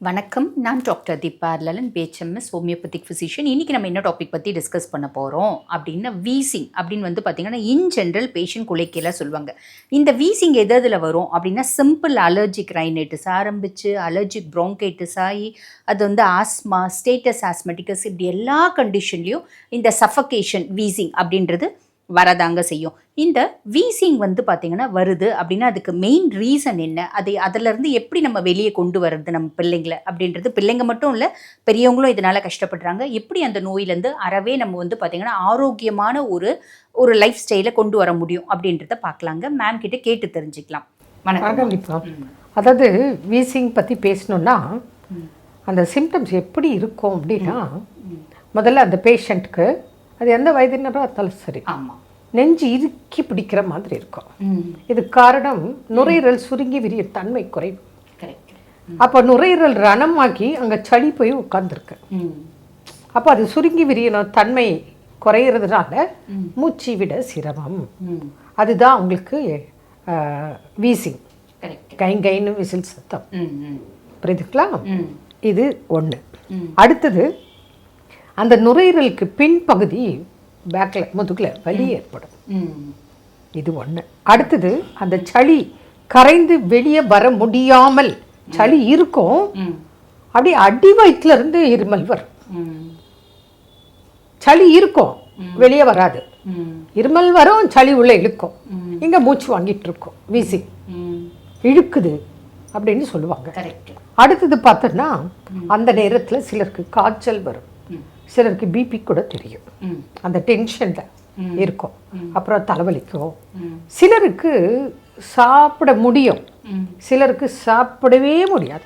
வணக்கம், நான் doctor Deepa Lalan, BHMS homeopathic physician. இன்றைக்கி நம்ம என்ன டாபிக் பற்றி டிஸ்கஸ் பண்ண போகிறோம் அப்படின்னா வீசிங் அப்படின்னு பார்த்திங்கன்னா இன் ஜென்ரல் பேஷண்ட் குலைக்கெல்லாம் சொல்லுவாங்க. இந்த வீசிங் எதில் வரும் அப்படின்னா சிம்பிள் அலர்ஜிக் ரைனைட்டிஸ் ஆரம்பித்து அலர்ஜிக் ப்ரோங்கைட்டிஸ் ஆகி அது ஆஸ்மா, ஸ்டேட்டஸ் ஆஸ்மெட்டிக்கஸ், இப்படி எல்லா கண்டிஷன்லேயும் இந்த சஃபகேஷன் வீசிங் அப்படின்றது வரதாங்க செய்யும். இந்த வீசிங் பார்த்திங்கன்னா வருது அப்படின்னா அதுக்கு மெயின் ரீசன் என்ன, அதிலேருந்து எப்படி நம்ம வெளியே கொண்டு வர்றது நம்ம பிள்ளைங்களை அப்படின்றது. பிள்ளைங்க மட்டும் இல்லை, பெரியவங்களும் இதனால் கஷ்டப்படுறாங்க. எப்படி அந்த நோயிலேருந்து அறவே நம்ம பார்த்திங்கன்னா ஆரோக்கியமான ஒரு லைஃப் ஸ்டைலை கொண்டு வர முடியும் அப்படின்றத பார்க்கலாங்க. மேம் கிட்ட கேட்டு தெரிஞ்சுக்கலாம். கண்டிப்பாக. அதாவது வீசிங் பற்றி பேசணுன்னா அந்த சிம்டம்ஸ் எப்படி இருக்கும் அப்படின்னா, முதல்ல அந்த பேஷண்ட்டுக்கு அது எந்த வயதினரோ இருந்தாலும் சரி, நெஞ்சு இறுக்கி பிடிக்கிற மாதிரி இருக்கும். இது காரணம் நுரையீரல் சுருங்கி விரிய தன்மை குறைவு. அப்போ நுரையீரல் ரணமாக்கி அங்கே சளி போய் உட்காந்துருக்கு. அப்போ அது சுருங்கி விரியணும் தன்மை குறையிறதுனால மூச்சு விட சிரமம். அதுதான் அவங்களுக்கு வீசிங், கைன்னு விசில் சத்தம். புரியுதுங்களா? இது ஒன்று. அடுத்தது அந்த நுரையீரலுக்கு பின்பகுதி பேக்கில் முதுகில் வலி ஏற்படும். இது ஒன்று. அடுத்தது அந்த சளி கரைந்து வெளியே வர முடியாமல் சளி இருக்கும், அப்படி அடி வயிற்றுல இருந்து இருமல் வரும். சளி இருக்கும், வெளியே வராது. இருமல் வரும், சளி உள்ள இழுக்கும், இங்கே மூச்சு வாங்கிட்டு இருக்கும். வீசி இழுக்குது அப்படின்னு சொல்லுவாங்க. அடுத்தது பார்த்தோன்னா அந்த நேரத்தில் சிலருக்கு காய்ச்சல் வரும், சிலருக்கு பிபி கூட தெரியும், அந்த டென்ஷனில் இருக்கும். அப்புறம் தலைவலிக்கும். சிலருக்கு சாப்பிட முடியும், சிலருக்கு சாப்பிடவே முடியாது.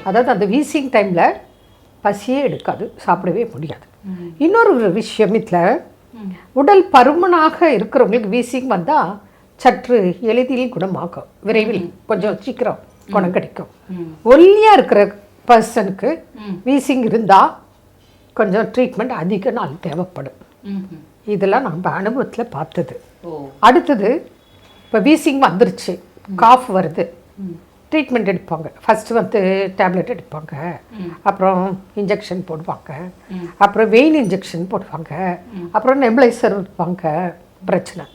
அதாவது அந்த வீசிங் டைமில் பசியே எடுக்காது, சாப்பிடவே முடியாது. இன்னொரு விஷயம், இதில் உடல் பருமனாக இருக்கிறவங்களுக்கு வீசிங் வந்தால் சற்று எளிதில் குணமாகும், விரைவில் கொஞ்சம் சீக்கிரம் குணம் கிடைக்கும். ஒல்லியாக இருக்கிற பர்சனுக்கு வீசிங் இருந்தால் கொஞ்சம் ட்ரீட்மெண்ட் அதிக நாள் தேவைப்படும். இதெல்லாம் நம்ம அனுபவத்தில் பார்த்தது. அடுத்தது இப்போ வீசிங் வந்துருச்சு, காஃப் வருது, ட்ரீட்மெண்ட் எடுப்பாங்க. ஃபஸ்ட்டு டேப்லெட் எடுப்பாங்க, அப்புறம் இன்ஜெக்ஷன் போடுவாங்க, அப்புறம் வெயின் இன்ஜெக்ஷன் போடுவாங்க, அப்புறம் நெபுலைசர் வைப்பாங்க. பிரச்சனை.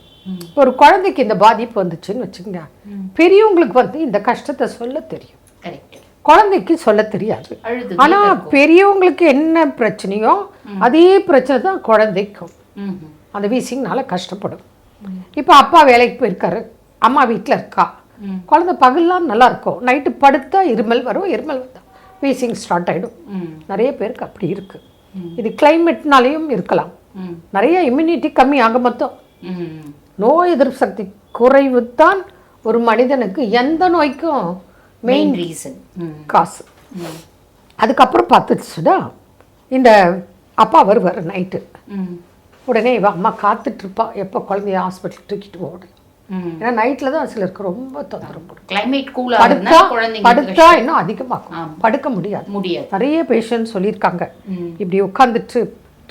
ஒரு குழந்தைக்கு இந்த பாதிப்பு வந்துச்சுன்னு வச்சுக்கோங்க, பெரியவங்களுக்கு இந்த கஷ்டத்தை சொல்ல தெரியும், குழந்தைக்கு சொல்ல தெரியாது. ஆனால் பெரியவங்களுக்கு என்ன பிரச்சனையோ அதே பிரச்சனை தான் குழந்தைக்கும். அந்த வீசிங்னால கஷ்டப்படும். இப்போ அப்பா வேலைக்கு போயிருக்காரு, அம்மா வீட்டில் இருக்கா, குழந்தை பகல்லாம் நல்லா இருக்கும், நைட்டு படுத்தா இருமல் வரும், இருமல் வந்தா வீசிங் ஸ்டார்ட் ஆகிடும். நிறைய பேருக்கு அப்படி இருக்கு. இது கிளைமேட்னாலையும் இருக்கலாம். நிறைய இம்யூனிட்டி கம்மி ஆக மொத்தம் நோய் எதிர்ப்பு சக்தி குறைவு தான் ஒரு மனிதனுக்கு எந்த நோய்க்கும் மெயின் ரீசன், காசு. அதுக்கப்புறம் பார்த்துச்சுன்னா இந்த அப்பா வருவார் நைட்டு, உடனே இவ அம்மா காத்துட்ருப்பா எப்போ குழந்தைய ஹாஸ்பிட்டல் தூக்கிட்டு போகணும். ஏன்னா நைட்டில் தான் சிலருக்கு ரொம்ப தொந்தரவு. கிளைமேட் படுத்தா இன்னும் அதிகமாகும், படுக்க முடியாது. நிறைய பேஷண்ட் சொல்லியிருக்காங்க, இப்படி உட்காந்துட்டு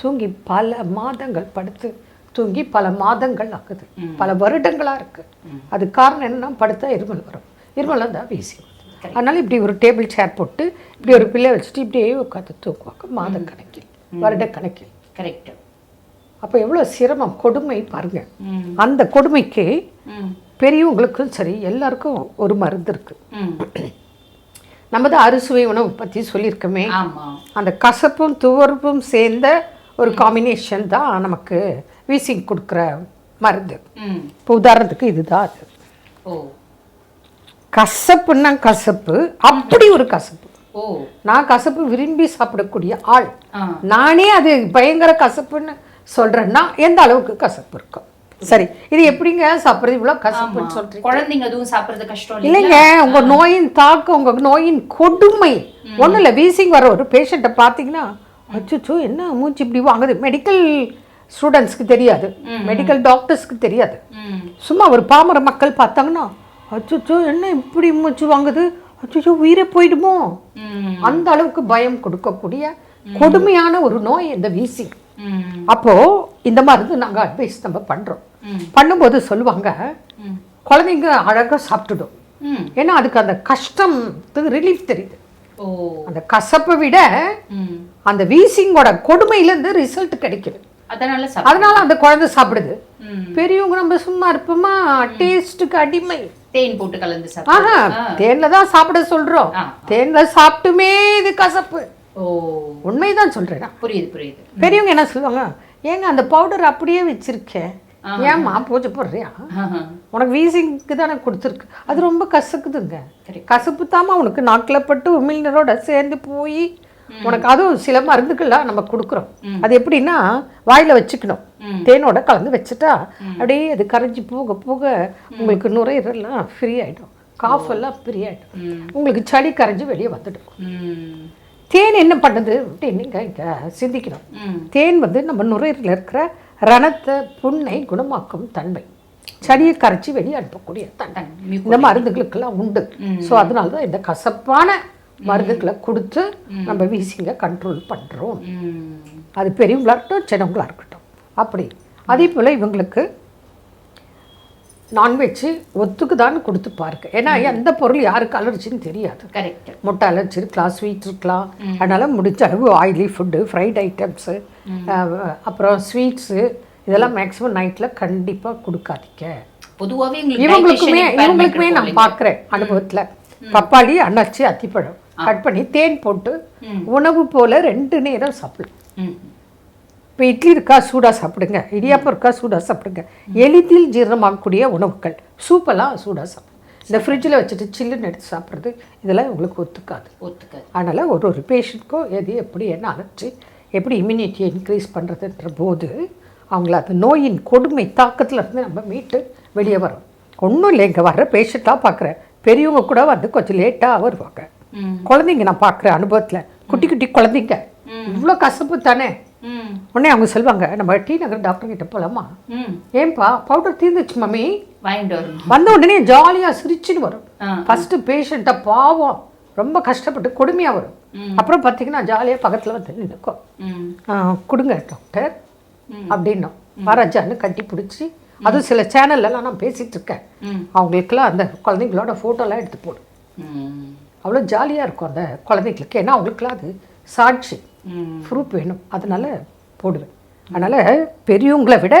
தூங்கி பல மாதங்கள் படுத்து தூங்கி பல மாதங்கள் ஆகுது, பல வருடங்களாக இருக்குது. அது காரணம் என்னன்னா படுத்தா இருமல் வரும், இருமல் தான் வீசி. அதனால இப்படி ஒரு டேபிள் சேர் போட்டு இப்படி ஒரு பிள்ளை வச்சுட்டு இப்படியே உட்காந்து தூக்குவாங்க மாத கணக்கில், வருட கணக்கில். கரெக்ட். அப்போ எவ்வளோ சிரமம், கொடுமை பாருங்க. அந்த கொடுமைக்கு பெரியவங்களுக்கும் சரி எல்லாருக்கும் ஒரு மருந்து இருக்கு. நம்ம தான் அறுசுவை உணவு பற்றி சொல்லியிருக்கோமே, அந்த கசப்பும் துவர்ப்பும் சேர்ந்த ஒரு காம்பினேஷன் தான் நமக்கு வீசிங் கொடுக்குற மருந்து. இப்போ உதாரணத்துக்கு இதுதான் அது. கசப்புன்னா கசப்பு, அப்படி ஒரு கசப்பு. நான் கசப்பு விரும்பி சாப்பிடக்கூடிய ஆள், நானே அது பயங்கர கசப்புன்னு சொல்றேன்னா எந்த அளவுக்கு கசப்பு இருக்கும். சரி, இது எப்படிங்க சாப்பிட்றது இவ்வளோ கசப்புன்னு சொல்றீங்க? குழந்தைங்க அதுவும் சாப்பிட்றது கஷ்டம் இல்லைங்க. உங்க நோயின் தாக்கம், உங்க நோயின் கொடுமை ஒன்றும் இல்லை. வீசிங் வர ஒரு பேஷண்ட்டை பார்த்தீங்கன்னா அச்சோ என்ன மூச்சு இப்படி வாங்குது, மெடிக்கல் ஸ்டூடெண்ட்ஸ்க்கு தெரியாது, மெடிக்கல் டாக்டர்ஸ்க்கு தெரியாது. சும்மா ஒரு பாமர மக்கள் பார்த்தாங்கன்னா அச்சோ என்ன இப்படி மூச்சு வாங்குது, அச்சோ உயிரை போயிடுமோ, அந்த அளவுக்கு பயம் கொடுக்கக்கூடிய கொடுமையான ஒரு நோய் இந்த வீசிங். அப்போ இந்த மாதிரி நாங்கள் அட்வைஸ் நம்ம பண்றோம். பண்ணும்போது சொல்லுவாங்க, குழந்தைங்க அழகாக சாப்பிட்டுடும், ஏன்னா அதுக்கு அந்த கஷ்டம் ரிலீஃப் தெரியுது. அந்த கசப்பை விட அந்த வீசிங்கோட கொடுமையிலேருந்து ரிசல்ட் கிடைக்குது. அதனால அந்த குழந்தை சாப்பிடுது. பெரியவங்க நம்ம சும்மா இருப்போமா, டேஸ்ட்டுக்கு அடிமை. தேன் போட்டு கலந்து தேன்ல தான் சாப்பிட சொல்றோம். தேன்ல சாப்பிட்டுமே இது கசப்பு. உண்மைதான் சொல்றேன். புரியுது புரியுது. பெரியவங்க என்ன சொல்லுவாங்க, ஏங்க அந்த பவுடர் அப்படியே வச்சிருக்கேன், ஏம்மா பூஜை போடுறியா, உனக்கு வீசிங்க்கு தானே கொடுத்துருக்கு, அது ரொம்ப கசக்குதுங்க. கசப்பு தாமா உனக்கு நாக்கில் பட்டு உமிழ்நீரோட சேர்ந்து போய் உனக்கு அதுவும் சில மருந்துக்கள்லாம் நம்ம கொடுக்குறோம். அது எப்படின்னா வாயில வச்சுக்கணும், தேனோட கலந்து வச்சுட்டா அப்படியே அது கரைஞ்சி போக போக உங்களுக்கு நுரையீரல்லாம் ஃப்ரீ ஆகிடும், காஃப் எல்லாம் ஃப்ரீ ஆகிடும், உங்களுக்கு சளி கரைஞ்சி வெளியே வந்துடும். தேன் என்ன பண்ணுது அப்படின்னு இங்கே சிந்திக்கணும். தேன் வந்து நம்ம நுரையீரலில் இருக்கிற ரணத்தை புண்ணை குணமாக்கும் தன்மை, சளியை கரைச்சி வெளியே அனுப்பக்கூடிய தன்மை இந்த மருந்துகளுக்கெல்லாம் உண்டு. ஸோ அதனால தான் இந்த கசப்பான மருந்துகளை கொடுத்து நம்ம வீசிங்க கண்ட்ரோல் பண்ணுறோம். அது பெரியவங்களா இருக்கட்டும் சின்னவங்களா இருக்கட்டும். அப்படி அதே போல் இவங்களுக்கு நான்வெஜ்ஜு ஒத்துக்குதான்னு கொடுத்து பாருங்க. ஏன்னா எந்த பொருள் யாருக்கு அலர்ஜின்னு தெரியாது. கரெக்ட். முட்டை அலர்ஜி இருக்கலாம், ஸ்வீட் இருக்கலாம். அதனால் முடிஞ்ச அளவு ஆயிலி ஃபுட்டு, ஃப்ரைட் ஐட்டம்ஸு, அப்புறம் ஸ்வீட்ஸு இதெல்லாம் மேக்ஸிமம் நைட்டில் கண்டிப்பாக கொடுக்காதீங்க. பொதுவாகவே இவங்களுக்குமே நான் பார்க்குறேன் அனுபவத்தில். பப்பாளி, அன்னாச்சி, அத்திப்பழம் கட் பண்ணி தேன் போட்டு உணவு போல் 2 நேரம் சாப்பிடலாம். இப்போ இட்லி இருக்கா சூடாக சாப்பிடுங்க, இடியாப்பம் இருக்கா சூடாக சாப்பிடுங்க. எளிதில் ஜீரணமாகக்கூடிய உணவுகள், சூப்பெல்லாம் சூடாக சாப்பிடுங்க. இந்த ஃப்ரிட்ஜில் வச்சுட்டு சில்லுன்னு எடுத்து சாப்பிட்றது இதெல்லாம் உங்களுக்கு ஒத்துக்காது. அதனால் ஒரு பேஷண்ட்க்கும் எது எப்படி என்ன அரைச்சி எப்படி இம்யூனிட்டியை இன்க்ரீஸ் பண்ணுறதுன்ற போது அவங்கள அந்த நோயின் கொடுமை தாக்கத்தில் இருந்து நம்ம மீட்டு வெளியே வரோம். ஒன்றும் இல்லை, இங்கே வர்ற பேஷண்ட்டாக பார்க்குறேன், பெரியவங்க கூட வந்து கொஞ்சம் லேட்டாக வருவாங்க. குழந்தைங்க நான் பார்க்குறேன் அனுபவத்தில், குட்டி குட்டி குழந்தைங்க இவ்வளோ கசப்பு தானே. உடனே அவங்க சொல்லுவாங்க, நம்ம டி நகர் டாக்டர் கிட்ட போகலாமா, ஏன்பா பவுடர் தீர்ந்துச்சு மம்மி, வந்த உடனே ஜாலியாக சிரிச்சுன்னு வரும். ஃபஸ்ட்டு பேஷண்ட்டை பாவம் ரொம்ப கஷ்டப்பட்டு கொடுமையாக வரும். அப்புறம் பார்த்தீங்கன்னா ஜாலியாக பக்கத்தில் வந்து நிற்கும், கொடுங்க டாக்டர் அப்படின்னும் மகாராஜான்னு கட்டி பிடிச்சி. அதுவும் சில சேனல்லாம் நான் பேசிகிட்டு இருக்கேன், அவங்களுக்கெல்லாம் அந்த குழந்தைங்களோட ஃபோட்டோலாம் எடுத்து போடும். அவ்வளோ ஜாலியாக இருக்கும் அந்த குழந்தைங்களுக்கு. ஏன்னா அவங்களுக்குலாம் அது சாட்சி ப்ரூஃப் வேணும், அதனால போடுவேன். அதனால் பெரியவங்களை விட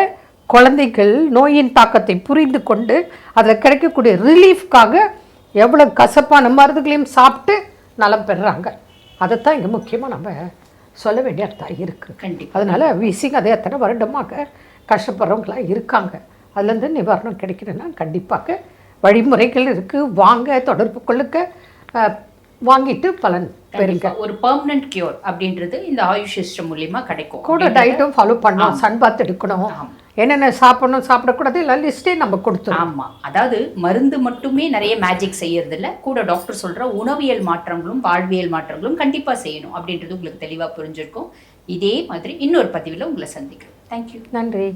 குழந்தைகள் நோயின் தாக்கத்தை புரிந்து கொண்டு அதில் கிடைக்கக்கூடிய ரிலீஃப்காக எவ்வளோ கசப்பான மருந்துகளையும் சாப்பிட்டு நலம் பெறுறாங்க. அதைத்தான் இங்கே முக்கியமாக நம்ம சொல்ல வேண்டிய அர்த்தம் இருக்குது. கண்டிப்பாக. அதனால் வீசிங் அதே எத்தனை வருடமாக கஷ்டப்படுறவங்களாம் இருக்காங்க. அதுலேருந்து நிவாரணம் கிடைக்கணுன்னா கண்டிப்பாக வழிமுறைகள் இருக்குது, வாங்க தொடர்பு கொள்ளுக்க, வாங்கிட்டு பலன் பெறுங்க. ஒரு பெர்மனன்ட் கியூர் அப்படின்றது இந்த ஆயுஷ் சிஸ்டம் மூலியமா கிடைக்கும். கூட டயட்டும் ஃபாலோ பண்ணணும், சன் பாத் எடுக்கணும், என்னென்ன சாப்பிடணும் சாப்பிடக்கூடாது எல்லாம் லிஸ்ட்டே நம்ம கொடுத்தோம். ஆமாம், அதாவது மருந்து மட்டுமே நிறைய மேஜிக் செய்யறதில்ல, கூட டாக்டர் சொல்கிற உணவியல் மாற்றங்களும் வாழ்வியல் மாற்றங்களும் கண்டிப்பாக செய்யணும் அப்படின்றது உங்களுக்கு தெளிவாக புரிஞ்சிருக்கும். இதே மாதிரி இன்னொரு பதிவில் உங்களை சந்திக்கிறேன். தேங்க்யூ. நன்றி.